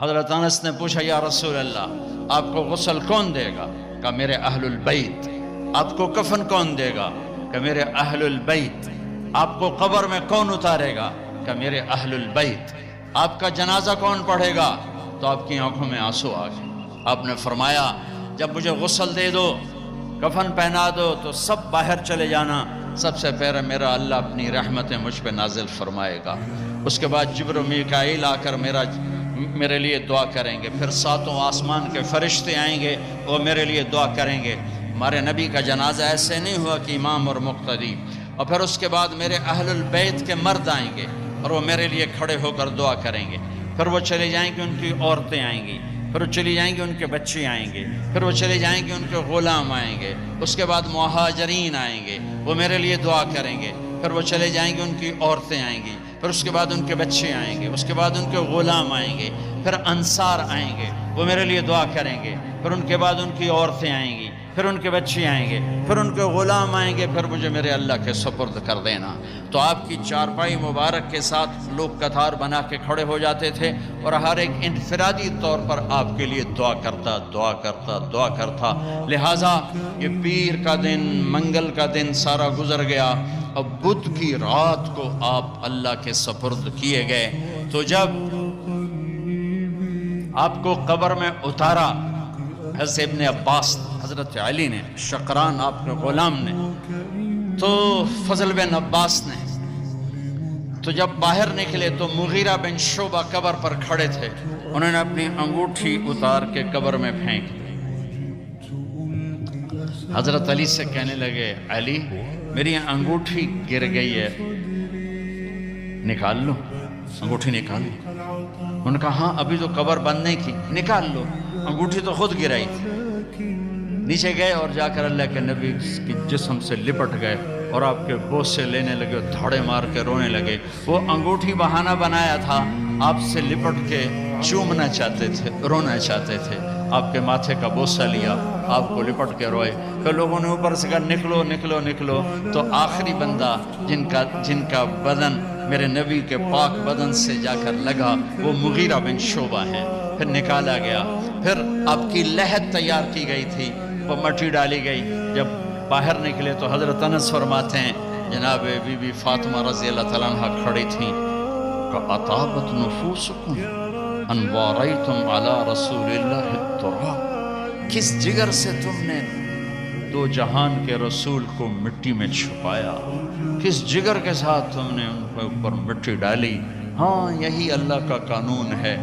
حضرت انس نے پوچھا یا رسول اللہ آپ کو غسل کون دے گا؟ کہا میرے اہل البیت۔ آپ کو کفن کون دے گا؟ کہ میرے اہل البیت۔ آپ کو قبر میں کون اتارے گا؟ کہ میرے اہل البیت۔ آپ کا جنازہ کون پڑھے گا؟ تو آپ کی آنکھوں میں آنسو آ گئے۔ آپ نے فرمایا جب مجھے غسل دے دو، کفن پہنا دو تو سب باہر چلے جانا، سب سے پہلے میرا اللہ اپنی رحمتیں مجھ پہ نازل فرمائے گا، اس کے بعد جبر و میکائیل آ کر میرے لیے دعا کریں گے، پھر ساتوں آسمان کے فرشتے آئیں گے وہ میرے لیے دعا کریں گے۔ ہمارے نبی کا جنازہ ایسے نہیں ہوا کہ امام اور مقتدی، اور پھر اس کے بعد میرے اہل البیت کے مرد آئیں گے اور وہ میرے لیے کھڑے ہو کر دعا کریں گے، پھر وہ چلے جائیں گے، ان کی عورتیں آئیں گی، پھر وہ چلی جائیں گے، ان کے بچے آئیں گے، پھر وہ چلے جائیں گے، ان کے غلام آئیں گے، اس کے بعد مہاجرین آئیں گے، وہ میرے لیے دعا کریں گے، پھر وہ چلے جائیں گے، ان کی عورتیں آئیں گی، پھر اس کے بعد ان کے بچے آئیں گے، اس کے بعد ان کے غلام آئیں گے، پھر انصار آئیں گے، وہ میرے لیے دعا کریں گے، پھر ان کے بعد ان کی عورتیں آئیں گی، پھر ان کے بچے آئیں گے، پھر ان کے غلام آئیں گے، پھر مجھے میرے اللہ کے سپرد کر دینا۔ تو آپ کی چارپائی مبارک کے ساتھ لوگ قطار بنا کے کھڑے ہو جاتے تھے اور ہر ایک انفرادی طور پر آپ کے لیے دعا کرتا دعا کرتا دعا کرتا۔ لہٰذا یہ پیر کا دن، منگل کا دن سارا گزر گیا، اب بدھ کی رات کو آپ اللہ کے سپرد کیے گئے۔ تو جب آپ کو قبر میں اتارا، حضرت ابن عباس، حضرت علی نے، شقران آپ کے غلام نے، تو فضل بن عباس نے، تو جب باہر نکلے تو مغیرہ بن شعبہ قبر پر کھڑے تھے، انہوں نے اپنی انگوٹھی اتار کے قبر میں پھینک دی۔ حضرت علی سے کہنے لگے علی میری انگوٹھی گر گئی ہے، نکال لو، انگوٹھی نکال لو۔ انہوں نے کہا ہاں ابھی تو قبر بند نہیں کی، نکال لو، انگوٹھی تو خود گرائی تھی۔ نیچے گئے اور جا کر اللہ کے نبی کی جسم سے لپٹ گئے اور آپ کے بوسے لینے لگے، دھاڑے مار کے رونے لگے۔ وہ انگوٹھی بہانہ بنایا تھا، آپ سے لپٹ کے چومنا چاہتے تھے، رونا چاہتے تھے، آپ کے ماتھے کا بوسہ لیا، آپ کو لپٹ کے روئے۔ پھر لوگوں نے اوپر سے کہا نکلو نکلو نکلو، تو آخری بندہ جن کا بدن میرے نبی کے پاک بدن سے جا کر لگا وہ مغیرہ بن شعبہ ہیں۔ پھر نکالا گیا، پھر آپ کی لحد تیار کی گئی تھی، وہ مٹی ڈالی گئی۔ جب باہر نکلے تو حضرت انس فرماتے ہیں جناب بی بی فاطمہ رضی اللہ تعالیٰ عنہ کھڑی تھیں کہ اطابت نفوسکم ان واریتم علی رسول اللہ التراب، کس جگر سے تم نے دو جہان کے رسول کو مٹی میں چھپایا، کس جگر کے ساتھ تم نے ان کے اوپر مٹی ڈالی۔ ہاں یہی اللہ کا قانون ہے،